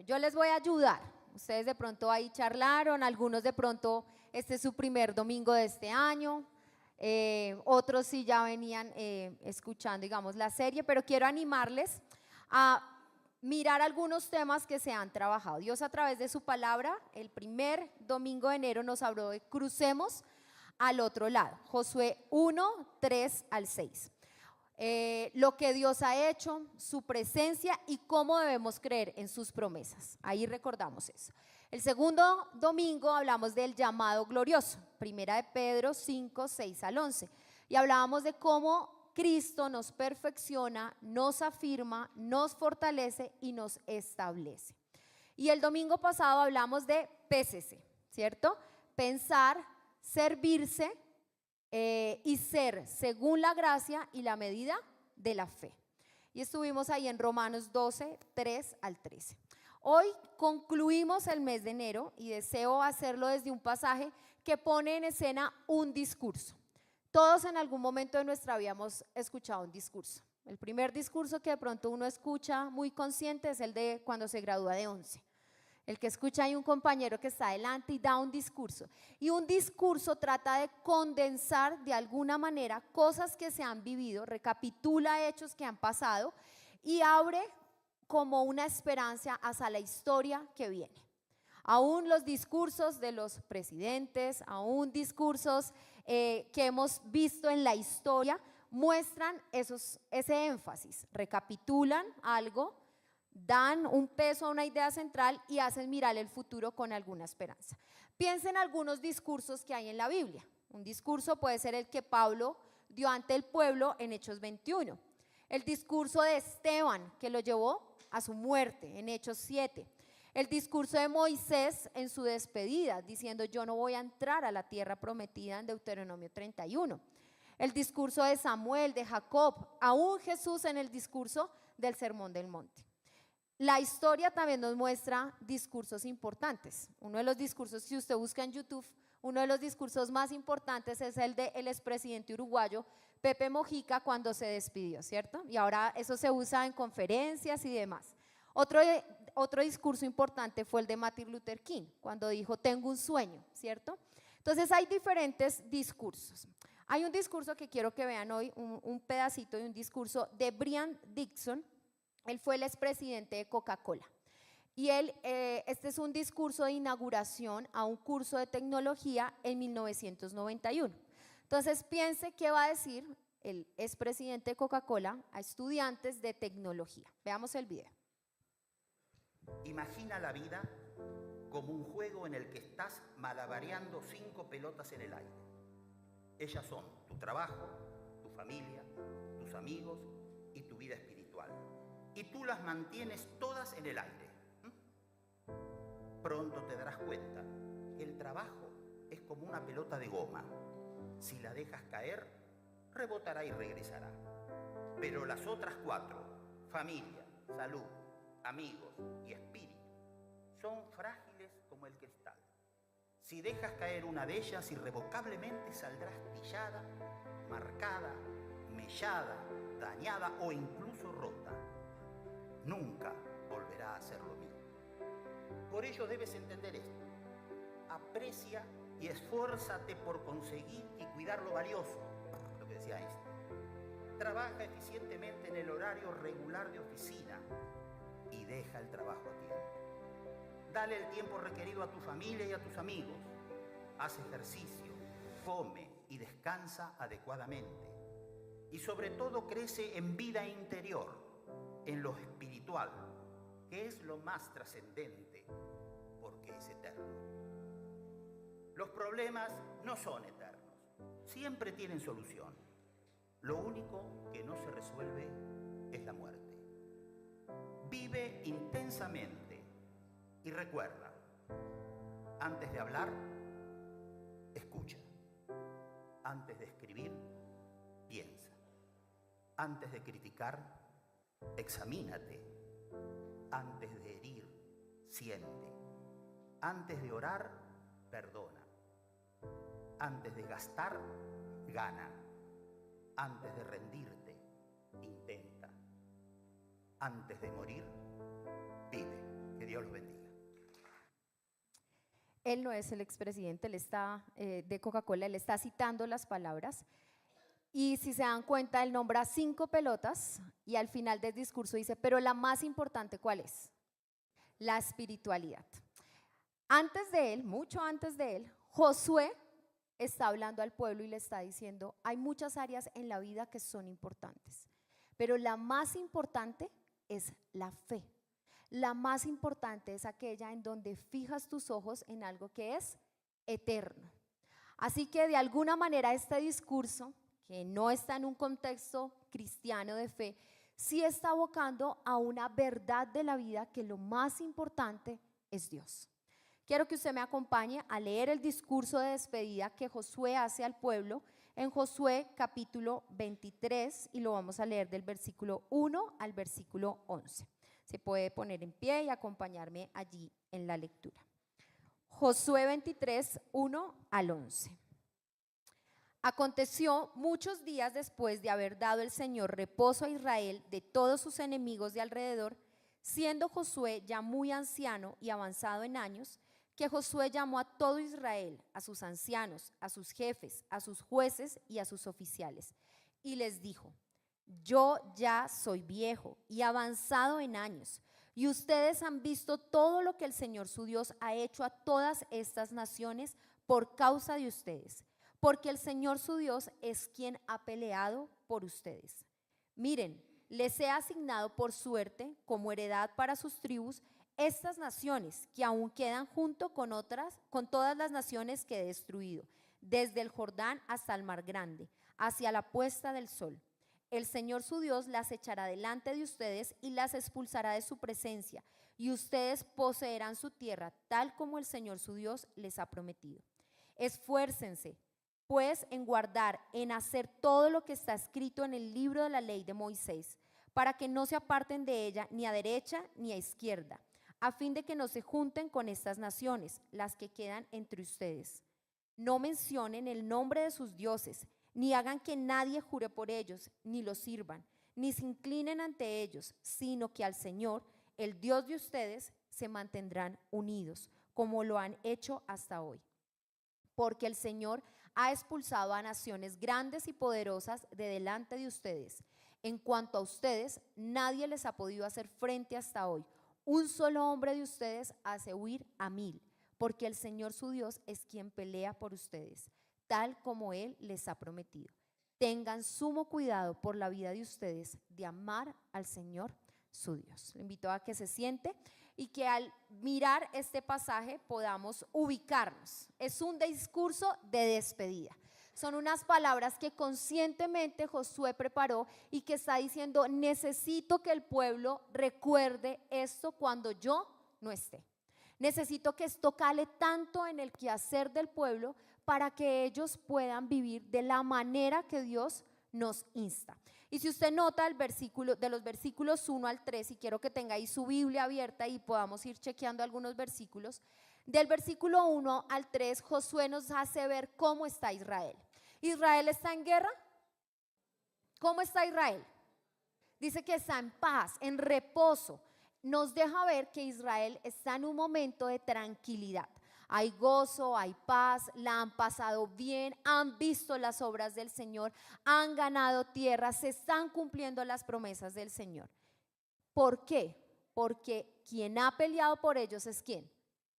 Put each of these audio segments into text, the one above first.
yo les voy a ayudar. Ustedes de pronto ahí charlaron, algunos de pronto este es su primer domingo de este año, otros sí ya venían escuchando, digamos, la serie, pero quiero animarles a mirar algunos temas que se han trabajado. Dios a través de su palabra, el primer domingo de enero nos habló de crucemos al otro lado, Josué 1, 3 al 6. Lo que Dios ha hecho, su presencia y cómo debemos creer en sus promesas. Ahí recordamos eso. El segundo domingo hablamos del llamado glorioso, primera de Pedro 5, 6 al 11. Y hablábamos de cómo Cristo nos perfecciona, nos afirma, nos fortalece y nos establece. Y el domingo pasado hablamos de PCC, ¿cierto? Pensar, servirse y ser según la gracia y la medida de la fe. Y estuvimos ahí en Romanos 12, 3 al 13. Hoy concluimos el mes de enero y deseo hacerlo desde un pasaje que pone en escena un discurso. Todos en algún momento de nuestra vida hemos escuchado un discurso. El primer discurso que de pronto uno escucha muy consciente es el de cuando se gradúa de 11. El que escucha hay un compañero que está adelante y da un discurso. Y un discurso trata de condensar de alguna manera cosas que se han vivido, recapitula hechos que han pasado y abre como una esperanza hacia la historia que viene. Aún los discursos de los presidentes, aún discursos que hemos visto en la historia muestran ese énfasis, recapitulan algo, dan un peso a una idea central y hacen mirar el futuro con alguna esperanza. Piensen en algunos discursos que hay en la Biblia. Un discurso puede ser el que Pablo dio ante el pueblo en Hechos 21. El discurso de Esteban, que lo llevó a su muerte en Hechos 7. El discurso de Moisés en su despedida, diciendo yo no voy a entrar a la tierra prometida en Deuteronomio 31. El discurso de Samuel, de Jacob, aún Jesús en el discurso del Sermón del Monte. La historia también nos muestra discursos importantes. Uno de los discursos, si usted busca en YouTube, uno de los discursos más importantes es el del expresidente uruguayo Pepe Mojica cuando se despidió, ¿cierto? Y ahora eso se usa en conferencias y demás. Otro discurso importante fue el de Martin Luther King, cuando dijo, tengo un sueño, ¿cierto? Entonces hay diferentes discursos. Hay un discurso que quiero que vean hoy, un pedacito de un discurso de Brian Dixon. Él fue el expresidente de Coca-Cola. Y este es un discurso de inauguración a un curso de tecnología en 1991. Entonces piense qué va a decir el expresidente de Coca-Cola a estudiantes de tecnología. Veamos el video. Imagina la vida como un juego en el que estás malabareando 5 pelotas en el aire. Ellas son tu trabajo, tu familia, tus amigos y tu vida espiritual. Y tú las mantienes todas en el aire. Pronto te darás cuenta que el trabajo es como una pelota de goma. Si la dejas caer, rebotará y regresará. Pero las otras 4, familia, salud, amigos y espíritu, son frágiles como el cristal. Si dejas caer una de ellas, irrevocablemente saldrá astillada, marcada, mellada, dañada o incluso rota. Nunca volverá a ser lo mismo. Por ello debes entender esto. Aprecia y esfuérzate por conseguir y cuidar lo valioso, lo que decía Einstein. Trabaja eficientemente en el horario regular de oficina y deja el trabajo a tiempo. Dale el tiempo requerido a tu familia y a tus amigos. Haz ejercicio, come y descansa adecuadamente. Y sobre todo crece en vida interior, en lo espiritual, que es lo más trascendente, porque es eterno. Los problemas no son eternos, siempre tienen solución. Lo único que no se resuelve es la muerte. Vive intensamente y recuerda, antes de hablar, escucha. Antes de escribir, piensa. Antes de criticar, examínate. Antes de herir, siente. Antes de orar, perdona. Antes de gastar, gana. Antes de rendirte, intenta. Antes de morir, vive. Que Dios los bendiga. Él no es el expresidente, él está de Coca-Cola, él está citando las palabras. Y si se dan cuenta, él nombra 5 pelotas y al final del discurso dice, pero la más importante, ¿cuál es? La espiritualidad. Antes de él, mucho antes de él, Josué está hablando al pueblo y le está diciendo, hay muchas áreas en la vida que son importantes, pero la más importante es la fe. La más importante es aquella en donde fijas tus ojos en algo que es eterno. Así que de alguna manera este discurso, que no está en un contexto cristiano de fe, sí está abocando a una verdad de la vida que lo más importante es Dios. Quiero que usted me acompañe a leer el discurso de despedida que Josué hace al pueblo en Josué capítulo 23 y lo vamos a leer del versículo 1 al versículo 11. Se puede poner en pie y acompañarme allí en la lectura. Josué 23, 1 al 11. Aconteció muchos días después de haber dado el Señor reposo a Israel de todos sus enemigos de alrededor, siendo Josué ya muy anciano y avanzado en años, que Josué llamó a todo Israel, a sus ancianos, a sus jefes, a sus jueces y a sus oficiales, y les dijo: yo ya soy viejo y avanzado en años, y ustedes han visto todo lo que el Señor su Dios ha hecho a todas estas naciones por causa de ustedes, porque el Señor su Dios es quien ha peleado por ustedes. Miren, les he asignado por suerte, como heredad para sus tribus, estas naciones que aún quedan junto con todas las naciones que he destruido, desde el Jordán hasta el Mar Grande, hacia la puesta del sol. El Señor su Dios las echará delante de ustedes y las expulsará de su presencia, y ustedes poseerán su tierra, tal como el Señor su Dios les ha prometido. Esfuércense, pues, en guardar, en hacer todo lo que está escrito en el libro de la ley de Moisés, para que no se aparten de ella ni a derecha ni a izquierda, a fin de que no se junten con estas naciones, las que quedan entre ustedes. No mencionen el nombre de sus dioses, ni hagan que nadie jure por ellos, ni los sirvan, ni se inclinen ante ellos, sino que al Señor, el Dios de ustedes, se mantendrán unidos, como lo han hecho hasta hoy. Porque el Señor ha expulsado a naciones grandes y poderosas de delante de ustedes. En cuanto a ustedes, nadie les ha podido hacer frente hasta hoy. Un solo hombre de ustedes hace huir a 1000, porque el Señor su Dios es quien pelea por ustedes, tal como Él les ha prometido. Tengan sumo cuidado por la vida de ustedes de amar al Señor su Dios. Le invito a que se siente y que al mirar este pasaje podamos ubicarnos. Es un discurso de despedida. Son unas palabras que conscientemente Josué preparó y que está diciendo: necesito que el pueblo recuerde esto cuando yo no esté. Necesito que esto cale tanto en el quehacer del pueblo para que ellos puedan vivir de la manera que Dios nos insta. Y si usted nota el versículo, de los versículos 1 al 3, y quiero que tenga ahí su Biblia abierta y podamos ir chequeando algunos versículos, del versículo 1 al 3, Josué nos hace ver cómo está Israel. ¿Israel está en guerra? ¿Cómo está Israel? Dice que está en paz, en reposo. Nos deja ver que Israel está en un momento de tranquilidad. Hay gozo, hay paz, la han pasado bien, han visto las obras del Señor, han ganado tierra, se están cumpliendo las promesas del Señor. ¿Por qué? Porque quien ha peleado por ellos es ¿quién?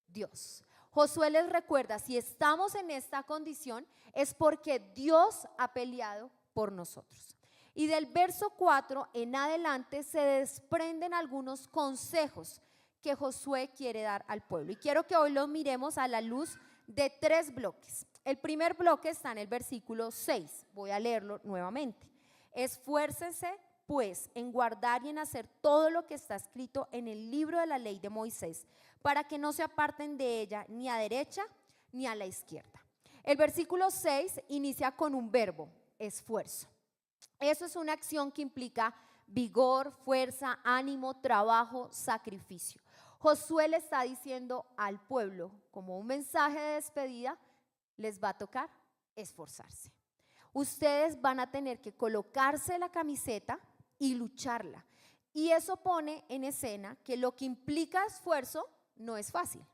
Dios. Josué les recuerda, si estamos en esta condición es porque Dios ha peleado por nosotros. Y del verso 4 en adelante se desprenden algunos consejos que Josué quiere dar al pueblo. Y quiero que hoy los miremos a la luz de 3 bloques. El primer bloque está en el versículo 6. Voy a leerlo nuevamente. Esfuércense, pues, en guardar y en hacer todo lo que está escrito en el libro de la ley de Moisés, para que no se aparten de ella ni a derecha ni a la izquierda. El versículo 6 inicia con un verbo, esfuerzo. Eso es una acción que implica vigor, fuerza, ánimo, trabajo, sacrificio. Josué le está diciendo al pueblo, como un mensaje de despedida, les va a tocar esforzarse. Ustedes van a tener que colocarse la camiseta y lucharla. Y eso pone en escena que lo que implica esfuerzo no es fácil.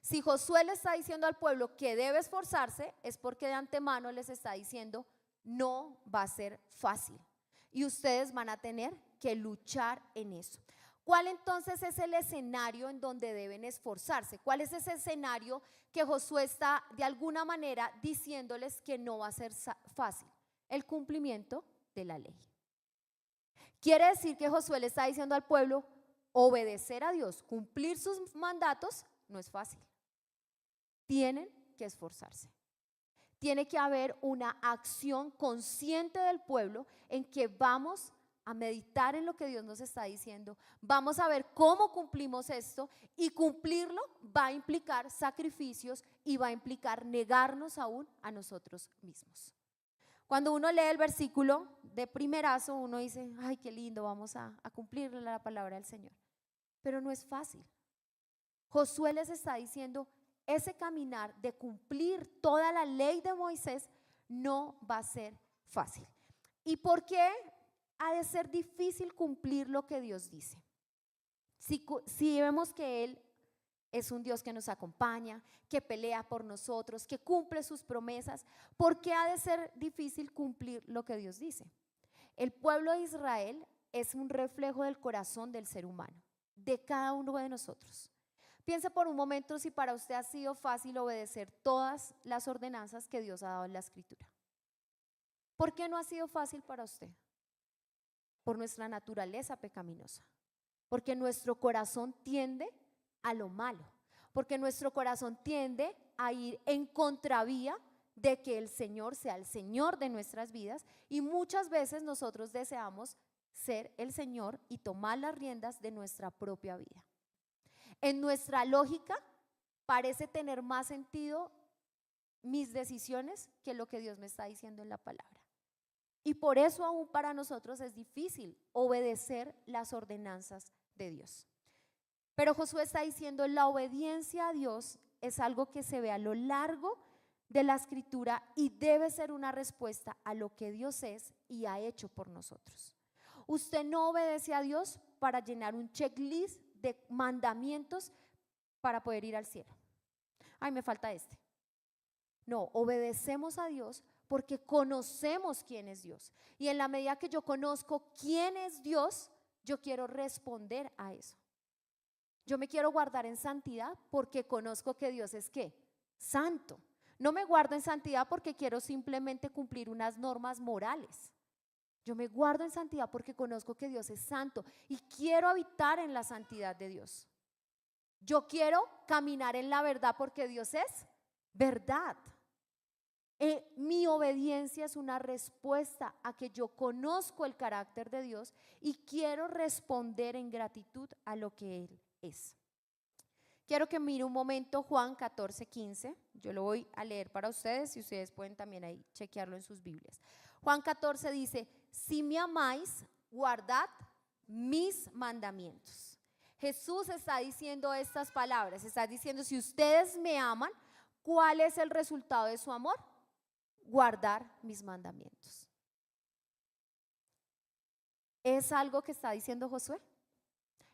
Si Josué le está diciendo al pueblo que debe esforzarse, es porque de antemano les está diciendo no va a ser fácil. Y ustedes van a tener que luchar en eso. ¿Cuál entonces es el escenario en donde deben esforzarse? ¿Cuál es ese escenario que Josué está de alguna manera diciéndoles que no va a ser fácil? El cumplimiento de la ley. Quiere decir que Josué le está diciendo al pueblo, obedecer a Dios, cumplir sus mandatos, no es fácil. Tienen que esforzarse. Tiene que haber una acción consciente del pueblo en que vamos a meditar en lo que Dios nos está diciendo, vamos a ver cómo cumplimos esto, y cumplirlo va a implicar sacrificios y va a implicar negarnos aún a nosotros mismos. Cuando uno lee el versículo de primerazo, uno dice, ay, qué lindo, vamos a cumplir la palabra del Señor. Pero no es fácil. Josué les está diciendo, ese caminar de cumplir toda la ley de Moisés no va a ser fácil. ¿Y por qué ha de ser difícil cumplir lo que Dios dice? Si vemos que Él es un Dios que nos acompaña, que pelea por nosotros, que cumple sus promesas, ¿por qué ha de ser difícil cumplir lo que Dios dice? El pueblo de Israel es un reflejo del corazón del ser humano, de cada uno de nosotros. Piense por un momento si para usted ha sido fácil obedecer todas las ordenanzas que Dios ha dado en la Escritura. ¿Por qué no ha sido fácil para usted? Por nuestra naturaleza pecaminosa, porque nuestro corazón tiende a lo malo, porque nuestro corazón tiende a ir en contravía de que el Señor sea el Señor de nuestras vidas, y muchas veces nosotros deseamos ser el Señor y tomar las riendas de nuestra propia vida. En nuestra lógica parece tener más sentido mis decisiones que lo que Dios me está diciendo en la palabra. Y por eso aún para nosotros es difícil obedecer las ordenanzas de Dios. Pero Josué está diciendo, la obediencia a Dios es algo que se ve a lo largo de la Escritura y debe ser una respuesta a lo que Dios es y ha hecho por nosotros. Usted no obedece a Dios para llenar un checklist de mandamientos para poder ir al cielo. Ay, me falta este. No, obedecemos a Dios porque conocemos quién es Dios. Y en la medida que yo conozco quién es Dios, yo quiero responder a eso. Yo me quiero guardar en santidad porque conozco que Dios es ¿qué? Santo. No me guardo en santidad porque quiero simplemente cumplir unas normas morales. Yo me guardo en santidad porque conozco que Dios es santo y quiero habitar en la santidad de Dios. Yo quiero caminar en la verdad porque Dios es verdad. Mi obediencia es una respuesta a que yo conozco el carácter de Dios y quiero responder en gratitud a lo que Él es. Quiero que mire un momento Juan 14:15. Yo lo voy a leer para ustedes y ustedes pueden también ahí chequearlo en sus Biblias. Juan 14 dice, si me amáis, guardad mis mandamientos. Jesús está diciendo estas palabras, está diciendo, si ustedes me aman, ¿cuál es el resultado de su amor? Guardar mis mandamientos. ¿Es algo que está diciendo Josué?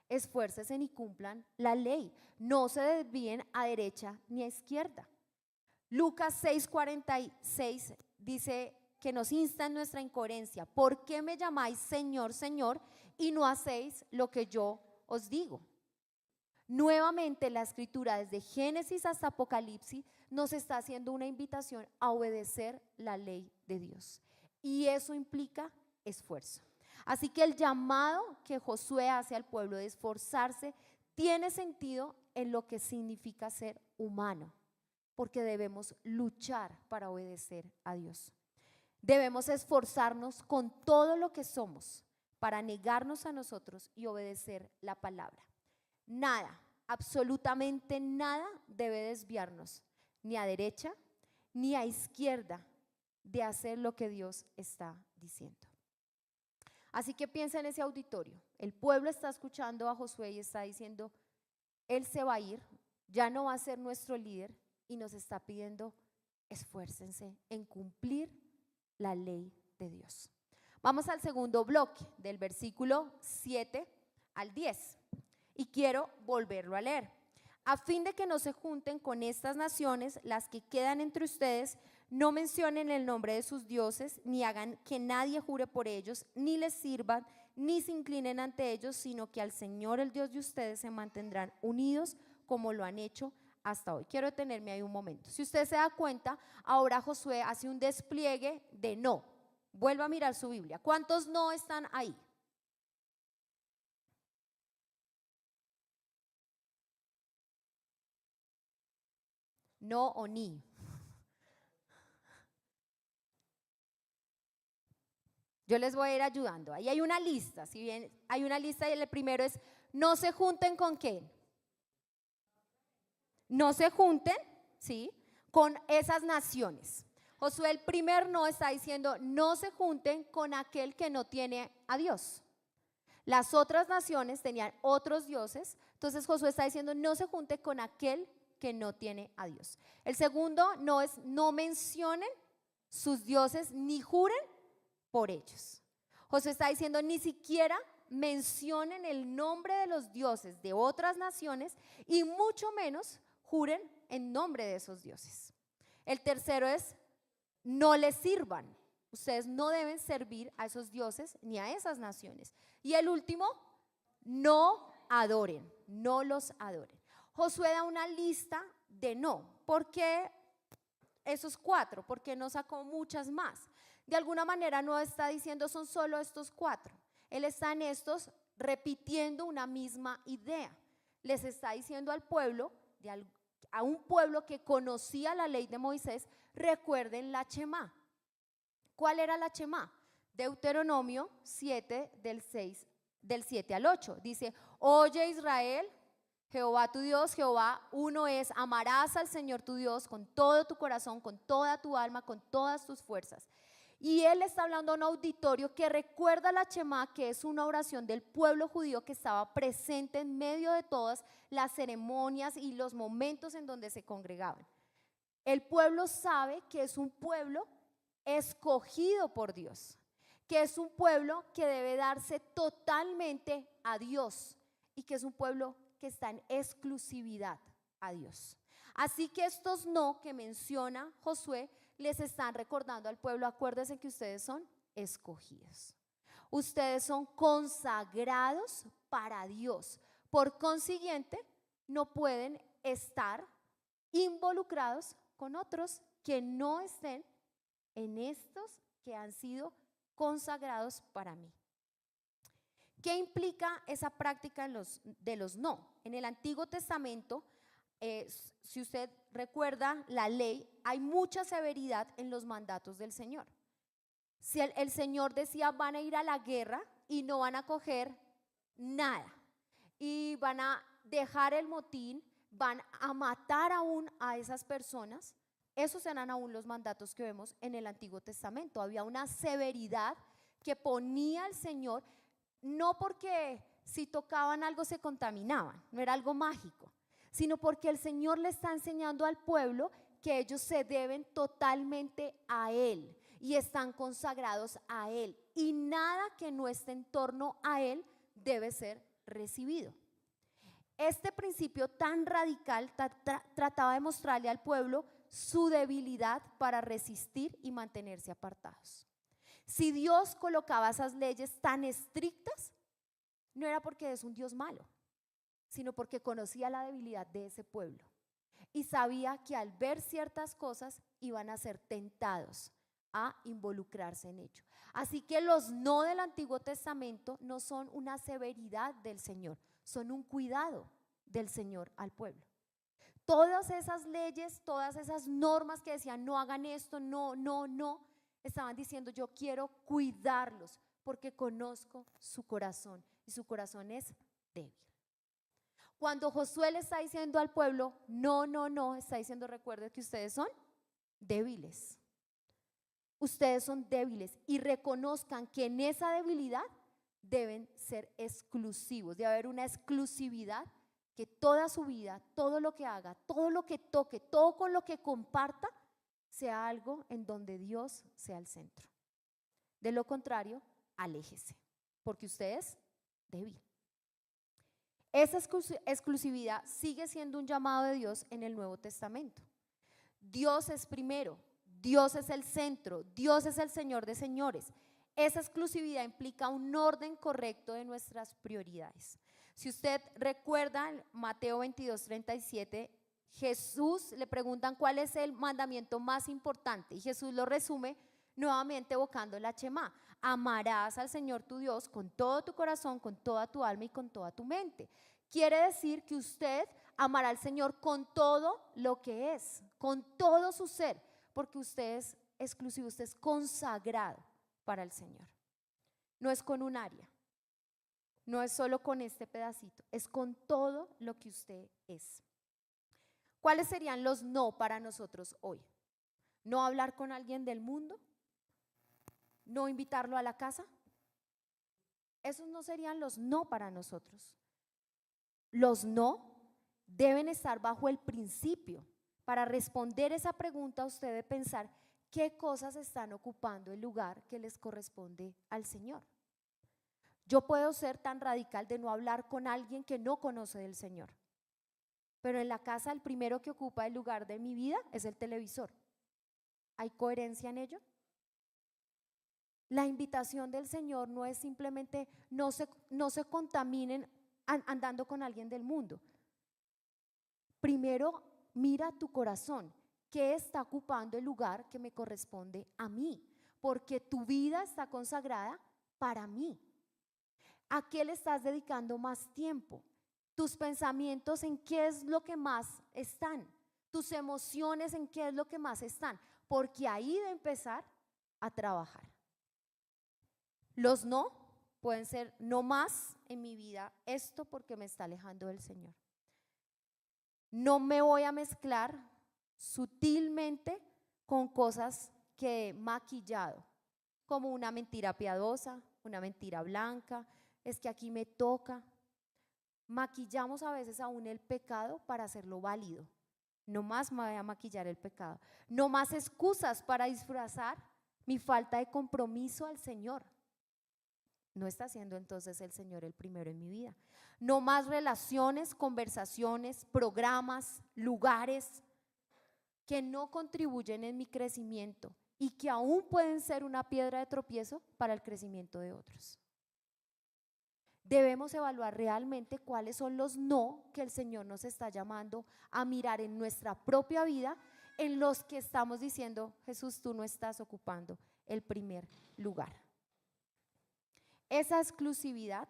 Esfuércense y cumplan la ley, no se desvíen a derecha ni a izquierda. Lucas 6:46 dice que nos insta en nuestra incoherencia. ¿Por qué me llamáis Señor, Señor, y no hacéis lo que yo os digo? Nuevamente la Escritura, desde Génesis hasta Apocalipsis, nos está haciendo una invitación a obedecer la ley de Dios. Y eso implica esfuerzo. Así que el llamado que Josué hace al pueblo de esforzarse tiene sentido en lo que significa ser humano, porque debemos luchar para obedecer a Dios. Debemos esforzarnos con todo lo que somos para negarnos a nosotros y obedecer la palabra. Nada, absolutamente nada debe desviarnos, ni a derecha ni a izquierda, de hacer lo que Dios está diciendo. Así que piensa en ese auditorio. El pueblo está escuchando a Josué y está diciendo, él se va a ir, ya no va a ser nuestro líder y nos está pidiendo, esfuércense en cumplir la ley de Dios. Vamos al segundo bloque del versículo 7 al 10. Y quiero volverlo a leer. A fin de que no se junten con estas naciones, las que quedan entre ustedes, no mencionen el nombre de sus dioses, ni hagan que nadie jure por ellos, ni les sirvan, ni se inclinen ante ellos, sino que al Señor, el Dios de ustedes, se mantendrán unidos como lo han hecho hasta hoy. Quiero detenerme ahí un momento. Si usted se da cuenta, ahora Josué hace un despliegue de no. Vuelva a mirar su Biblia. ¿Cuántos no están ahí? No o ni. Yo les voy a ir ayudando. Ahí hay una lista. Si bien hay una lista, y el primero es: no se junten con qué. No se junten, ¿sí?, con esas naciones. Josué, el primer no, está diciendo: no se junten con aquel que no tiene a Dios. Las otras naciones tenían otros dioses, entonces Josué está diciendo: no se junte con aquel que no tiene a Dios. El segundo no es: no mencionen sus dioses ni juren por ellos. Josué está diciendo: ni siquiera mencionen el nombre de los dioses de otras naciones y mucho menos juren en nombre de esos dioses. El tercero es: no les sirvan. Ustedes no deben servir a esos dioses ni a esas naciones. Y el último: no adoren, no los adoren. Josué da una lista de no. ¿Por qué esos 4? ¿Por qué no sacó muchas más? De alguna manera no está diciendo son solo estos 4. Él está en estos repitiendo una misma idea. Les está diciendo al pueblo, a un pueblo que conocía la ley de Moisés: recuerden la Shemá. ¿Cuál era la Shemá? Deuteronomio 7 del 7 al 8. Dice: oye Israel, Jehová tu Dios, Jehová uno es. Amarás al Señor tu Dios con todo tu corazón, con toda tu alma, con todas tus fuerzas. Y él está hablando a un auditorio que recuerda la Shemá, que es una oración del pueblo judío que estaba presente en medio de todas las ceremonias y los momentos en donde se congregaban. El pueblo sabe que es un pueblo escogido por Dios, que es un pueblo que debe darse totalmente a Dios y que es un pueblo que está en exclusividad a Dios. Así que estos no que menciona Josué les están recordando al pueblo: acuérdense que ustedes son escogidos, ustedes son consagrados para Dios, por consiguiente no pueden estar involucrados con otros que no estén en estos que han sido consagrados para mí. ¿Qué implica esa práctica de los no? En el Antiguo Testamento, si usted recuerda la ley, hay mucha severidad en los mandatos del Señor. Si el Señor decía: van a ir a la guerra y no van a coger nada, y van a dejar el motín, van a matar aún a esas personas. Esos eran aún los mandatos que vemos en el Antiguo Testamento. Había una severidad que ponía el Señor, no porque si tocaban algo se contaminaban, no era algo mágico, sino porque el Señor le está enseñando al pueblo que ellos se deben totalmente a Él y están consagrados a Él, y nada que no esté en torno a Él debe ser recibido. Este principio tan radical trataba de mostrarle al pueblo su debilidad para resistir y mantenerse apartados. Si Dios colocaba esas leyes tan estrictas, no era porque es un Dios malo, sino porque conocía la debilidad de ese pueblo y sabía que al ver ciertas cosas iban a ser tentados a involucrarse en ello. Así que los no del Antiguo Testamento no son una severidad del Señor, son un cuidado del Señor al pueblo. Todas esas leyes, todas esas normas que decían no hagan esto, no, no, no, estaban diciendo: yo quiero cuidarlos porque conozco su corazón y su corazón es débil. Cuando Josué le está diciendo al pueblo no, no, no, está diciendo: recuerden que ustedes son débiles. Ustedes son débiles y reconozcan que en esa debilidad deben ser exclusivos, debe haber una exclusividad, que toda su vida, todo lo que haga, todo lo que toque, todo con lo que comparta, sea algo en donde Dios sea el centro. De lo contrario, aléjese, porque usted es débil. Esa exclusividad sigue siendo un llamado de Dios en el Nuevo Testamento. Dios es primero, Dios es el centro, Dios es el Señor de señores. Esa exclusividad implica un orden correcto de nuestras prioridades. Si usted recuerda, en Mateo 22:37, Jesús le preguntan cuál es el mandamiento más importante y Jesús lo resume nuevamente evocando la Shemá: amarás al Señor tu Dios con todo tu corazón, con toda tu alma y con toda tu mente. Quiere decir que usted amará al Señor con todo lo que es, con todo su ser, porque usted es exclusivo, usted es consagrado para el Señor. No es con un área, no es solo con este pedacito, es con todo lo que usted es. ¿Cuáles serían los no para nosotros hoy? No hablar con alguien del mundo, no invitarlo a la casa. Esos no serían los no para nosotros. Los no deben estar bajo el principio. Para responder esa pregunta, usted debe pensar qué cosas están ocupando el lugar que les corresponde al Señor. Yo puedo ser tan radical de no hablar con alguien que no conoce del Señor, pero en la casa el primero que ocupa el lugar de mi vida es el televisor. ¿Hay coherencia en ello? La invitación del Señor no es simplemente no se contaminen andando con alguien del mundo. Primero mira tu corazón, ¿qué está ocupando el lugar que me corresponde a mí? Porque tu vida está consagrada para mí. ¿A qué le estás dedicando más tiempo? Tus pensamientos, ¿en qué es lo que más están? Tus emociones, ¿en qué es lo que más están? Porque ahí de empezar a trabajar. Los no pueden ser: no más en mi vida esto porque me está alejando del Señor. No me voy a mezclar sutilmente con cosas que he maquillado, como una mentira piadosa, una mentira blanca, es que aquí me toca. Maquillamos a veces aún el pecado para hacerlo válido. No más me voy a maquillar el pecado. No más excusas para disfrazar mi falta de compromiso al Señor. No está siendo entonces el Señor el primero en mi vida. No más relaciones, conversaciones, programas, lugares que no contribuyen en mi crecimiento y que aún pueden ser una piedra de tropiezo para el crecimiento de otros. Debemos evaluar realmente cuáles son los no que el Señor nos está llamando a mirar en nuestra propia vida, en los que estamos diciendo: Jesús, tú no estás ocupando el primer lugar. Esa exclusividad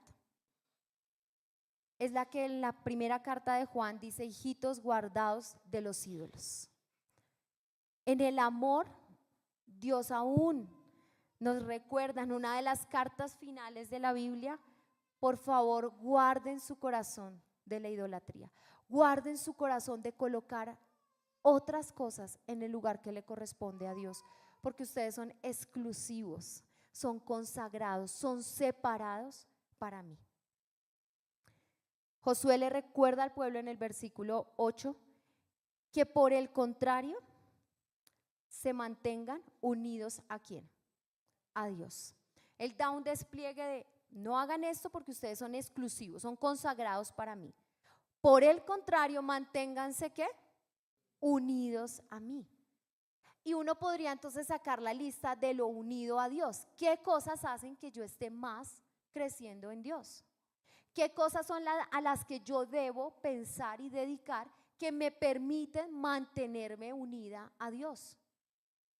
es la que en la primera carta de Juan dice: hijitos, guardaos de los ídolos. En el amor, Dios aún nos recuerda en una de las cartas finales de la Biblia: por favor, guarden su corazón de la idolatría, guarden su corazón de colocar otras cosas en el lugar que le corresponde a Dios, porque ustedes son exclusivos, son consagrados, son separados para mí. Josué le recuerda al pueblo en el versículo 8 que por el contrario se mantengan unidos ¿a quién? A Dios. Él da un despliegue de: no hagan esto porque ustedes son exclusivos, son consagrados para mí. Por el contrario, manténganse ¿qué? Unidos a mí. Y uno podría entonces sacar la lista de lo unido a Dios. ¿Qué cosas hacen que yo esté más creciendo en Dios? ¿Qué cosas son a las que yo debo pensar y dedicar que me permiten mantenerme unida a Dios?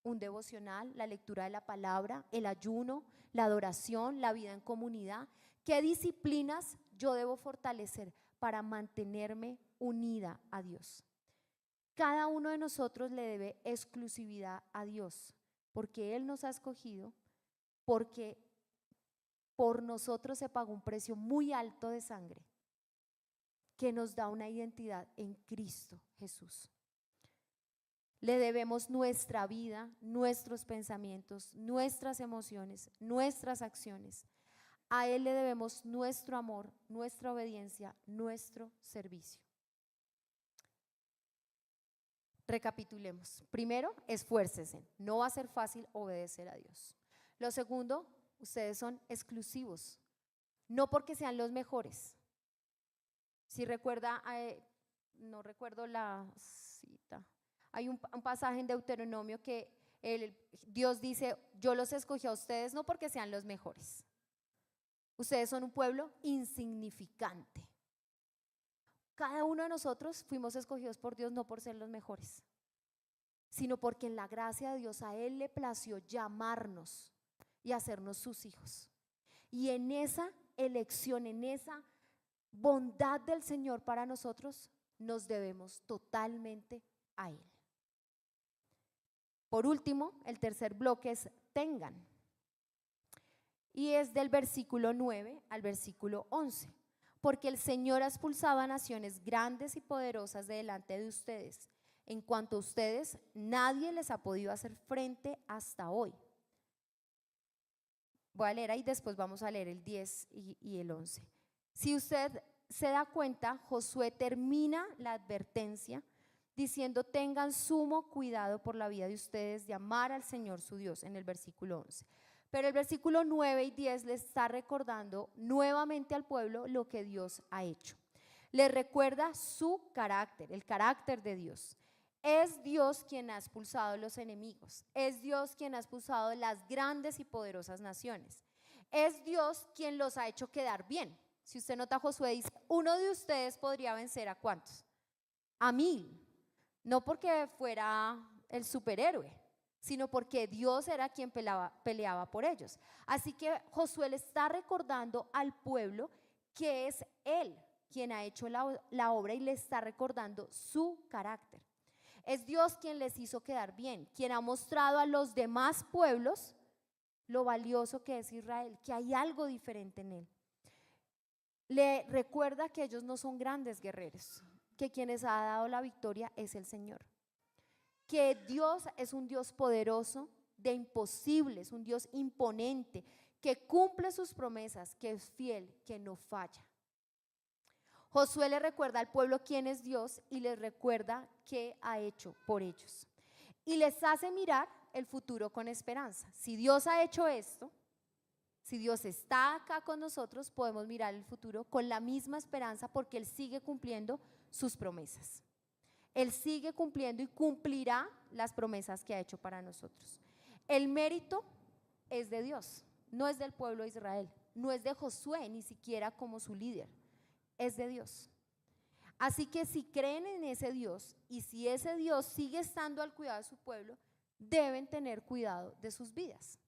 Un devocional, la lectura de la palabra, el ayuno, la adoración, la vida en comunidad. ¿Qué disciplinas yo debo fortalecer para mantenerme unida a Dios? Cada uno de nosotros le debe exclusividad a Dios, porque Él nos ha escogido, porque por nosotros se pagó un precio muy alto de sangre que nos da una identidad en Cristo Jesús. Le debemos nuestra vida, nuestros pensamientos, nuestras emociones, nuestras acciones. A Él le debemos nuestro amor, nuestra obediencia, nuestro servicio. Recapitulemos. Primero, esfuércese. No va a ser fácil obedecer a Dios. Lo segundo, ustedes son exclusivos. No porque sean los mejores, Si recuerda, no recuerdo la cita, hay un pasaje en Deuteronomio que Dios dice, yo los escogí a ustedes no porque sean los mejores, ustedes son un pueblo insignificante. Cada uno de nosotros fuimos escogidos por Dios no por ser los mejores, sino porque en la gracia de Dios a Él le plació llamarnos y hacernos sus hijos. Y en esa elección, en esa bondad del Señor para nosotros, nos debemos totalmente a Él. Por último, el tercer bloque es tengan. Y es del versículo 9 al versículo 11. Porque el Señor ha expulsado a naciones grandes y poderosas de delante de ustedes. En cuanto a ustedes, nadie les ha podido hacer frente hasta hoy. Voy a leer ahí, después vamos a leer el 10 y el 11. Si usted se da cuenta, Josué termina la advertencia diciendo tengan sumo cuidado por la vida de ustedes de amar al Señor su Dios en el versículo 11. Pero el versículo 9 y 10 le está recordando nuevamente al pueblo lo que Dios ha hecho. Le recuerda su carácter, el carácter de Dios. Es Dios quien ha expulsado a los enemigos, es Dios quien ha expulsado las grandes y poderosas naciones, es Dios quien los ha hecho quedar bien. Si usted nota, Josué dice, uno de ustedes podría vencer ¿a cuántos? A 1000, no porque fuera el superhéroe, sino porque Dios era quien peleaba por ellos. Así que Josué le está recordando al pueblo que es Él quien ha hecho la obra y le está recordando su carácter. Es Dios quien les hizo quedar bien, quien ha mostrado a los demás pueblos lo valioso que es Israel, que hay algo diferente en él. Le recuerda que ellos no son grandes guerreros, que quienes ha dado la victoria es el Señor. Que Dios es un Dios poderoso, de imposibles, un Dios imponente, que cumple sus promesas, que es fiel, que no falla. Josué le recuerda al pueblo quién es Dios y les recuerda qué ha hecho por ellos. Y les hace mirar el futuro con esperanza. Si Dios ha hecho esto, si Dios está acá con nosotros, podemos mirar el futuro con la misma esperanza porque Él sigue cumpliendo sus promesas. Él sigue cumpliendo y cumplirá las promesas que ha hecho para nosotros. El mérito es de Dios, no es del pueblo de Israel, no es de Josué, ni siquiera como su líder. Es de Dios. Así que si creen en ese Dios y si ese Dios sigue estando al cuidado de su pueblo, deben tener cuidado de sus vidas.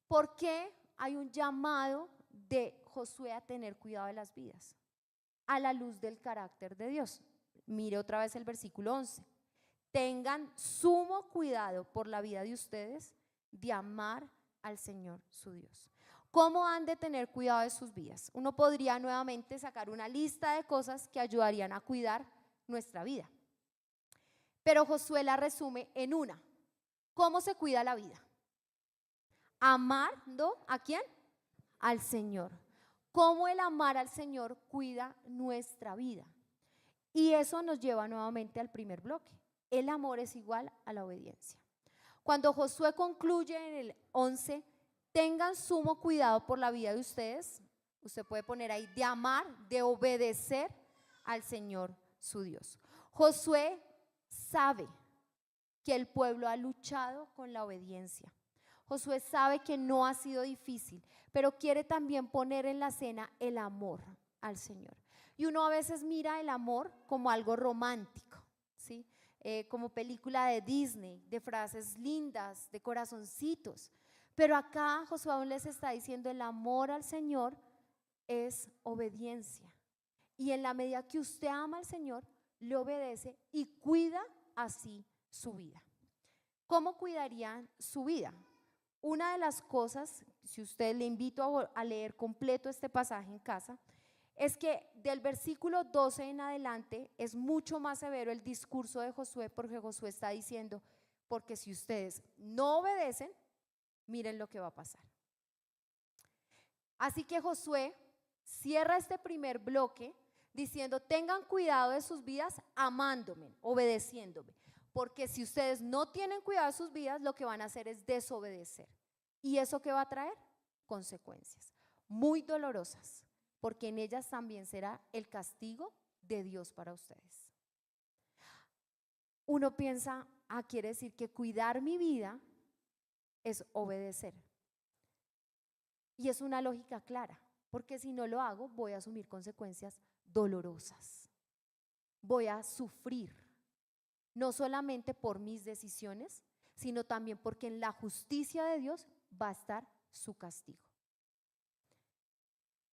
¿Por qué hay un llamado de Josué a tener cuidado de las vidas? A la luz del carácter de Dios. Mire otra vez el versículo 11. Tengan sumo cuidado por la vida de ustedes de amar al Señor su Dios. ¿Cómo han de tener cuidado de sus vidas? Uno podría nuevamente sacar una lista de cosas que ayudarían a cuidar nuestra vida. Pero Josué la resume en una. ¿Cómo se cuida la vida? Amando ¿a quién? Al Señor. ¿Cómo el amar al Señor cuida nuestra vida? Y eso nos lleva nuevamente al primer bloque. El amor es igual a la obediencia. Cuando Josué concluye en el 11, tengan sumo cuidado por la vida de ustedes. Usted puede poner ahí de amar, de obedecer al Señor su Dios. Josué sabe que el pueblo ha luchado con la obediencia. Josué sabe que no ha sido difícil, pero quiere también poner en la escena el amor al Señor. Y uno a veces mira el amor como algo romántico, ¿sí? Como película de Disney, de frases lindas, de corazoncitos. Pero acá Josué aún les está diciendo el amor al Señor es obediencia. Y en la medida que usted ama al Señor, le obedece y cuida así su vida. ¿Cómo cuidarían su vida? Una de las cosas, si usted le invito a leer completo este pasaje en casa, es que del versículo 12 en adelante es mucho más severo el discurso de Josué, porque Josué está diciendo, porque si ustedes no obedecen, miren lo que va a pasar. Así que Josué cierra este primer bloque diciendo, tengan cuidado de sus vidas amándome, obedeciéndome, porque si ustedes no tienen cuidado de sus vidas, lo que van a hacer es desobedecer. ¿Y eso qué va a traer? Consecuencias muy dolorosas, porque en ellas también será el castigo de Dios para ustedes. Uno piensa, quiere decir que cuidar mi vida es obedecer. Y es una lógica clara, porque si no lo hago, voy a asumir consecuencias dolorosas. Voy a sufrir, no solamente por mis decisiones, sino también porque en la justicia de Dios va a estar su castigo.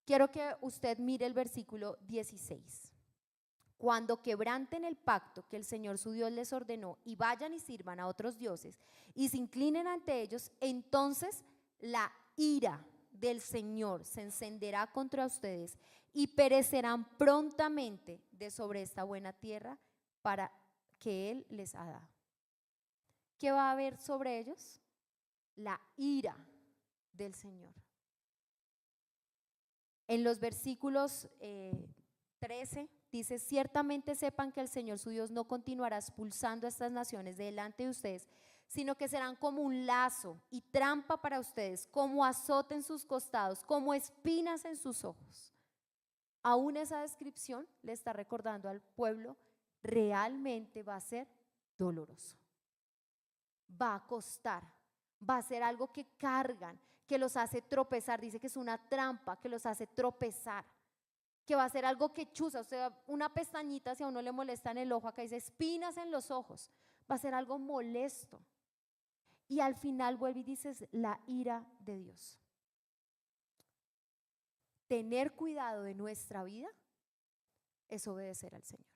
Quiero que usted mire el versículo 16. Cuando quebranten el pacto que el Señor su Dios les ordenó y vayan y sirvan a otros dioses y se inclinen ante ellos, entonces la ira del Señor se encenderá contra ustedes y perecerán prontamente de sobre esta buena tierra para que Él les ha dado. ¿Qué va a haber sobre ellos? La ira del Señor. En los versículos 13 dice: ciertamente sepan que el Señor su Dios no continuará expulsando a estas naciones de delante de ustedes, sino que serán como un lazo y trampa para ustedes, como azote en sus costados, como espinas en sus ojos. Aún esa descripción le está recordando al pueblo, realmente va a ser doloroso. Va a costar, va a ser algo que cargan, que los hace tropezar. Dice que es una trampa que los hace tropezar, que va a ser algo que chuza, o sea, una pestañita si a uno le molesta en el ojo, acá dice espinas en los ojos, va a ser algo molesto. Y al final vuelve y dice la ira de Dios. Tener cuidado de nuestra vida es obedecer al Señor.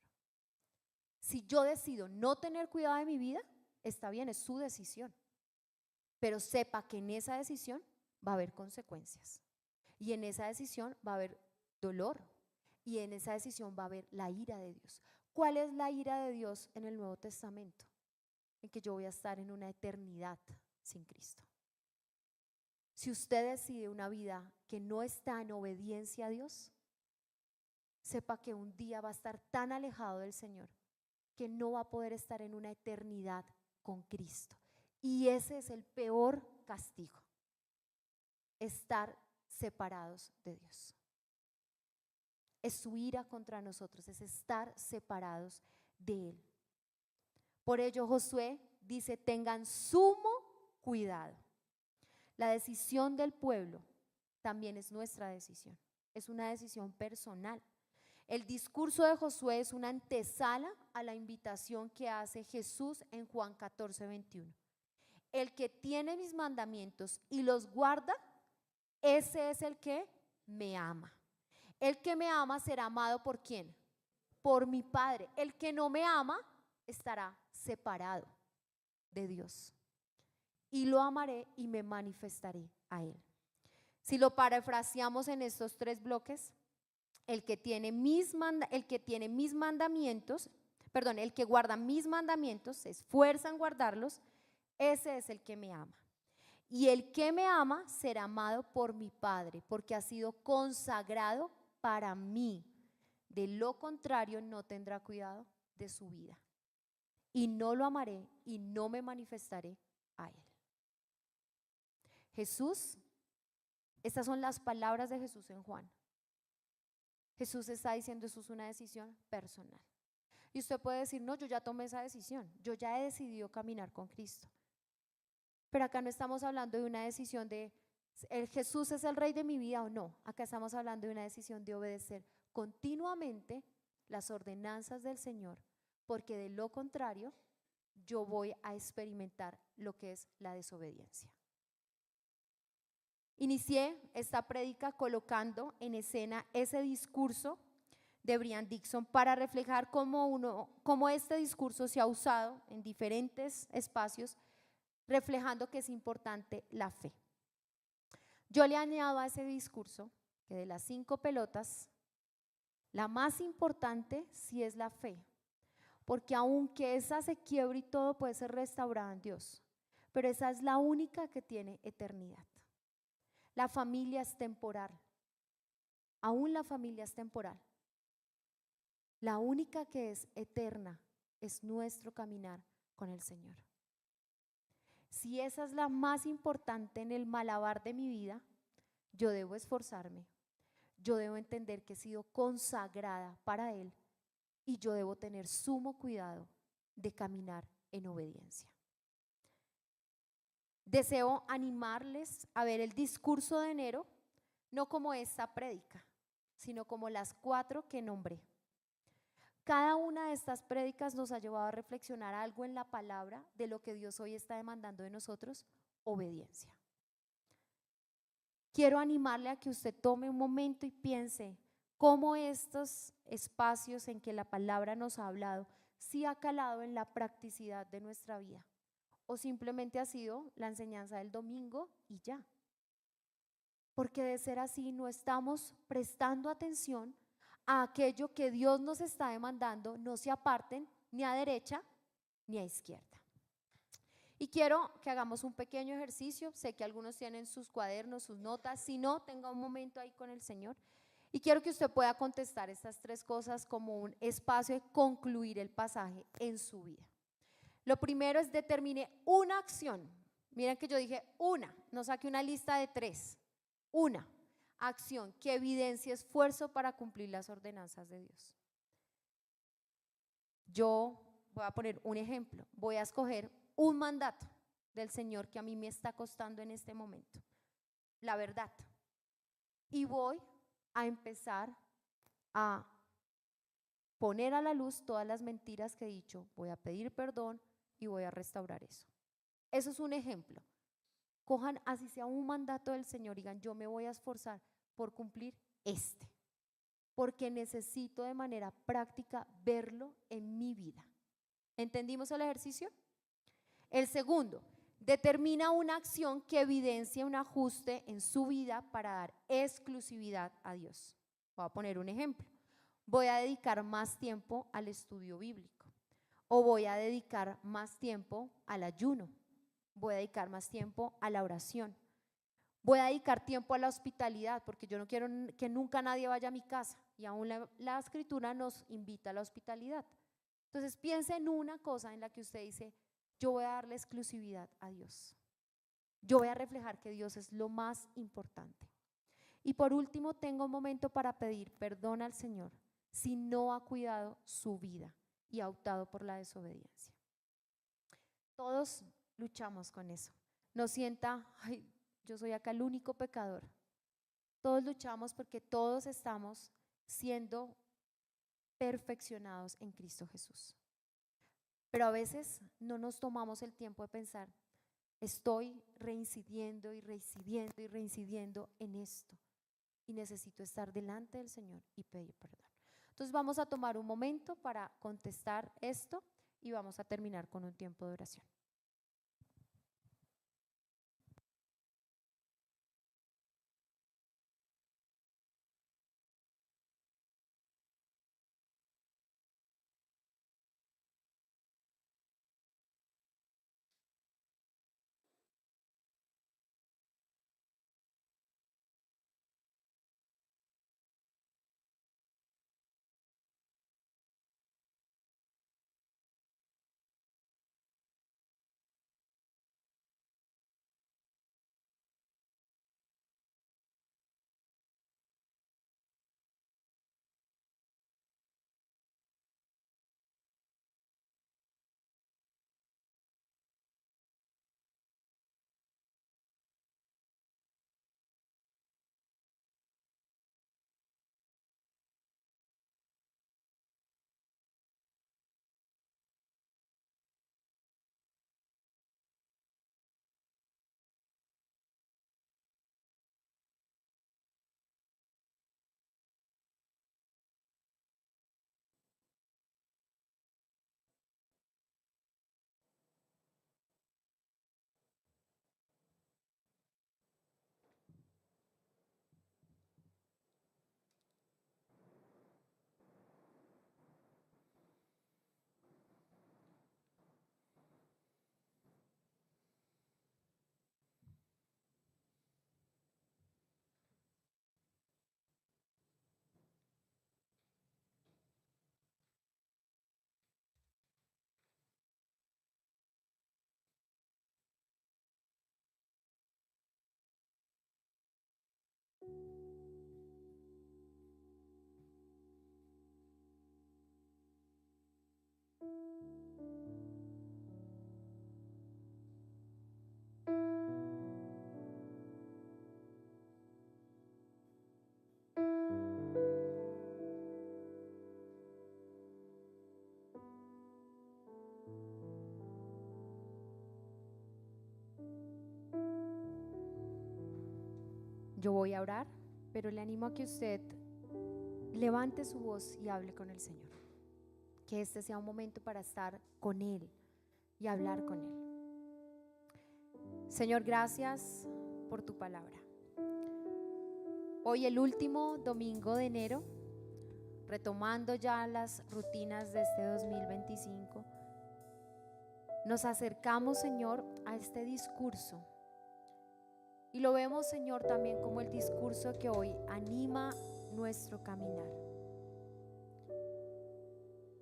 Si yo decido no tener cuidado de mi vida, está bien, es su decisión, pero sepa que en esa decisión va a haber consecuencias y en esa decisión va a haber dolor y en esa decisión va a haber la ira de Dios. ¿Cuál es la ira de Dios en el Nuevo Testamento? En que yo voy a estar en una eternidad sin Cristo. Si usted decide una vida que no está en obediencia a Dios, sepa que un día va a estar tan alejado del Señor que no va a poder estar en una eternidad con Cristo. Y ese es el peor castigo, estar separados de Dios. Es su ira contra nosotros, es estar separados de Él. Por ello Josué dice: tengan sumo cuidado. La decisión del pueblo también es nuestra decisión, es una decisión personal. El discurso de Josué es una antesala a la invitación que hace Jesús en Juan 14:21. El que tiene mis mandamientos y los guarda, ese es el que me ama. El que me ama será amado ¿por quién? Por mi Padre. El que no me ama estará separado de Dios. Y lo amaré y me manifestaré a Él. Si lo parafraseamos en estos 3 bloques, el que guarda mis mandamientos, se esfuerza en guardarlos, ese es el que me ama. Y el que me ama será amado por mi Padre, porque ha sido consagrado para mí. De lo contrario, no tendrá cuidado de su vida. Y no lo amaré y no me manifestaré a Él. Jesús, estas son las palabras de Jesús en Juan. Jesús está diciendo: eso es una decisión personal. Y usted puede decir: no, yo ya tomé esa decisión, yo ya he decidido caminar con Cristo. Pero acá no estamos hablando de una decisión de Jesús es el rey de mi vida o no. Acá estamos hablando de una decisión de obedecer continuamente las ordenanzas del Señor, porque de lo contrario yo voy a experimentar lo que es la desobediencia. Inicié esta prédica colocando en escena ese discurso de Brian Dixon para reflejar cómo este discurso se ha usado en diferentes espacios, reflejando que es importante la fe. Yo le añado a ese discurso que de las 5 pelotas, la más importante sí es la fe, porque aunque esa se quiebre y todo, puede ser restaurada en Dios, pero esa es la única que tiene eternidad. La familia es temporal, aún la familia es temporal. La única que es eterna es nuestro caminar con el Señor. Si esa es la más importante en el malabar de mi vida, yo debo esforzarme, yo debo entender que he sido consagrada para Él y yo debo tener sumo cuidado de caminar en obediencia. Deseo animarles a ver el discurso de enero no como esta prédica, sino como las 4 que nombré. Cada una de estas prédicas nos ha llevado a reflexionar algo en la palabra de lo que Dios hoy está demandando de nosotros: obediencia. Quiero animarle a que usted tome un momento y piense cómo estos espacios en que la palabra nos ha hablado sí ha calado en la practicidad de nuestra vida, o simplemente ha sido la enseñanza del domingo y ya. Porque de ser así no estamos prestando atención a aquello que Dios nos está demandando: no se aparten ni a derecha ni a izquierda. Y quiero que hagamos un pequeño ejercicio. Sé que algunos tienen sus cuadernos, sus notas. Si no, tenga un momento ahí con el Señor. Y quiero que usted pueda contestar estas 3 cosas como un espacio de concluir el pasaje en su vida. Lo primero es: determine una acción. Miren que yo dije una, no saque una lista de 3. Una acción que evidencie esfuerzo para cumplir las ordenanzas de Dios. Yo voy a poner un ejemplo. Voy a escoger un mandato del Señor que a mí me está costando en este momento: la verdad. Y voy a empezar a poner a la luz todas las mentiras que he dicho. Voy a pedir perdón y voy a restaurar eso. Eso es un ejemplo. Cojan así sea un mandato del Señor y digan: yo me voy a esforzar por cumplir porque necesito de manera práctica verlo en mi vida. ¿Entendimos el ejercicio? El segundo: determina una acción que evidencie un ajuste en su vida para dar exclusividad a Dios. Voy a poner un ejemplo. Voy a dedicar más tiempo al estudio bíblico, o voy a dedicar más tiempo al ayuno, voy a dedicar más tiempo a la oración, voy a dedicar tiempo a la hospitalidad, porque yo no quiero que nunca nadie vaya a mi casa, y aún la escritura nos invita a la hospitalidad. Entonces piense en una cosa en la que usted dice: yo voy a darle exclusividad a Dios, yo voy a reflejar que Dios es lo más importante. Y por último, tengo un momento para pedir perdón al Señor si no ha cuidado su vida y ha optado por la desobediencia. Todos luchamos con eso. No sienta: ay, yo soy acá el único pecador. Todos luchamos porque todos estamos siendo perfeccionados en Cristo Jesús. Pero a veces no nos tomamos el tiempo de pensar: estoy reincidiendo y reincidiendo y reincidiendo en esto, y necesito estar delante del Señor y pedir perdón. Entonces vamos a tomar un momento para contestar esto y vamos a terminar con un tiempo de oración. Yo voy a orar, pero le animo a que usted levante su voz y hable con el Señor. Que este sea un momento para estar con Él y hablar con Él. Señor, gracias por tu palabra. Hoy, el último domingo de enero, retomando ya las rutinas de este 2025, nos acercamos, Señor, a este discurso. Y lo vemos, Señor, también como el discurso que hoy anima nuestro caminar.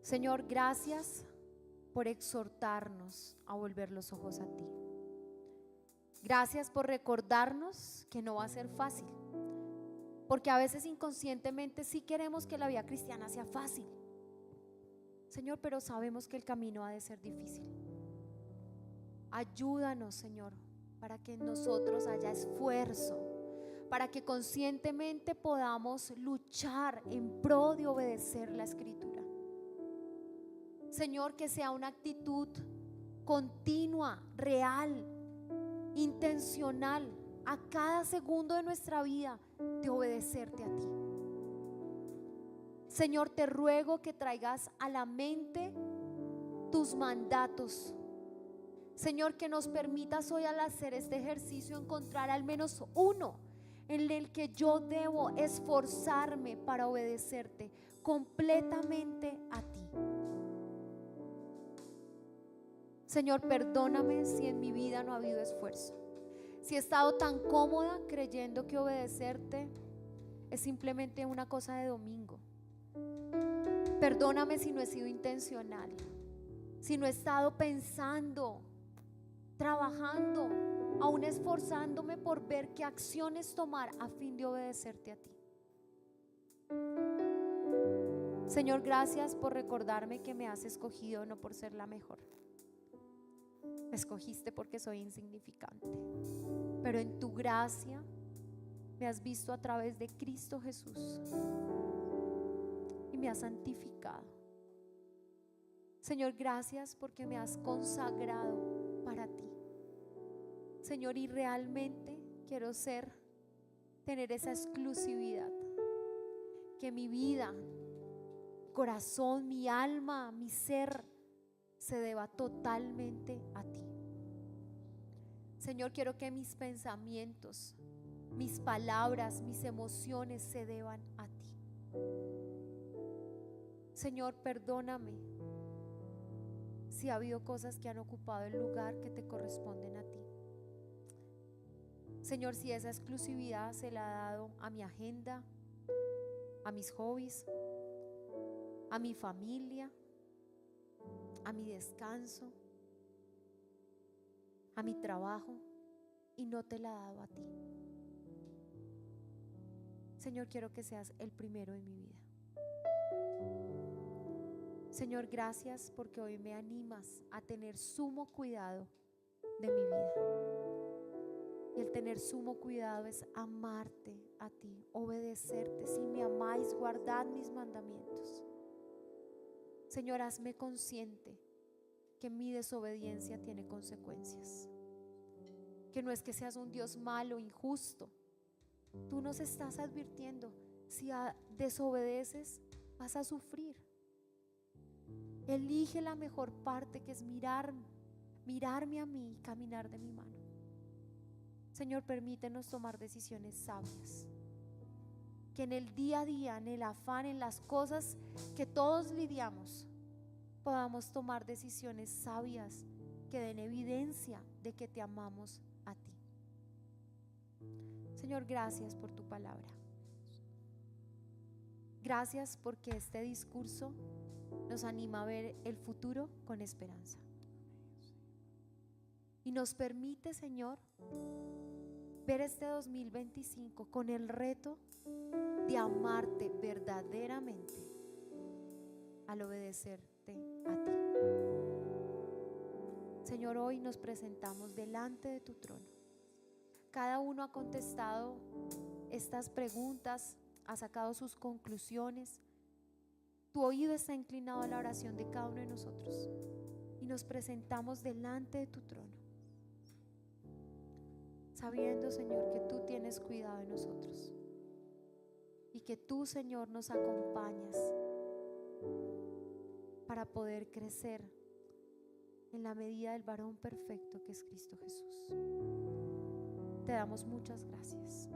Señor, gracias por exhortarnos a volver los ojos a ti. Gracias por recordarnos que no va a ser fácil, porque a veces inconscientemente sí queremos que la vida cristiana sea fácil, Señor, pero sabemos que el camino ha de ser difícil. Ayúdanos, Señor, para que en nosotros haya esfuerzo, para que conscientemente podamos luchar en pro de obedecer la Escritura. Señor, que sea una actitud continua, real, intencional, a cada segundo de nuestra vida, de obedecerte a ti. Señor, te ruego que traigas a la mente tus mandatos. Señor, que nos permitas hoy, al hacer este ejercicio, encontrar al menos uno en el que yo debo esforzarme para obedecerte completamente a ti. Señor, perdóname si en mi vida no ha habido esfuerzo, si he estado tan cómoda creyendo que obedecerte es simplemente una cosa de domingo. Perdóname si no he sido intencional, si no he estado pensando, trabajando, aún esforzándome por ver qué acciones tomar a fin de obedecerte a ti. Señor, gracias por recordarme que me has escogido no por ser la mejor. Me escogiste porque soy insignificante, pero en tu gracia me has visto a través de Cristo Jesús y me has santificado. Señor, gracias porque me has consagrado para ti. Señor, y realmente quiero tener esa exclusividad, que mi vida, corazón, mi alma, mi ser se deba totalmente a ti. Señor, quiero que mis pensamientos, mis palabras, mis emociones se deban a ti. Señor, perdóname si ha habido cosas que han ocupado el lugar que te corresponden a ti. Señor, si esa exclusividad se la ha dado a mi agenda, a mis hobbies, a mi familia, a mi descanso, a mi trabajo, y no te la he dado a ti. Señor, quiero que seas el primero en mi vida. Señor, gracias porque hoy me animas a tener sumo cuidado de mi vida. Y el tener sumo cuidado es amarte a ti, obedecerte. Si me amáis, guardad mis mandamientos. Señor, hazme consciente que mi desobediencia tiene consecuencias, que no es que seas un Dios malo, injusto. Tú nos estás advirtiendo: si desobedeces, vas a sufrir. Elige la mejor parte, que es mirarme a mí y caminar de mi mano. Señor, permítenos tomar decisiones sabias, que en el día a día, en el afán, en las cosas que todos lidiamos, podamos tomar decisiones sabias que den evidencia de que te amamos a ti. Señor, gracias por tu palabra. Gracias porque este discurso nos anima a ver el futuro con esperanza. Y nos permite, Señor, ver este 2025 con el reto de amarte verdaderamente al obedecerte a ti. Señor, hoy nos presentamos delante de tu trono. Cada uno ha contestado estas preguntas, ha sacado sus conclusiones. Tu oído está inclinado a la oración de cada uno de nosotros y nos presentamos delante de tu trono. sabiendo, Señor, que tú tienes cuidado de nosotros y que tú, Señor, nos acompañas para poder crecer en la medida del varón perfecto que es Cristo Jesús. Te damos muchas gracias.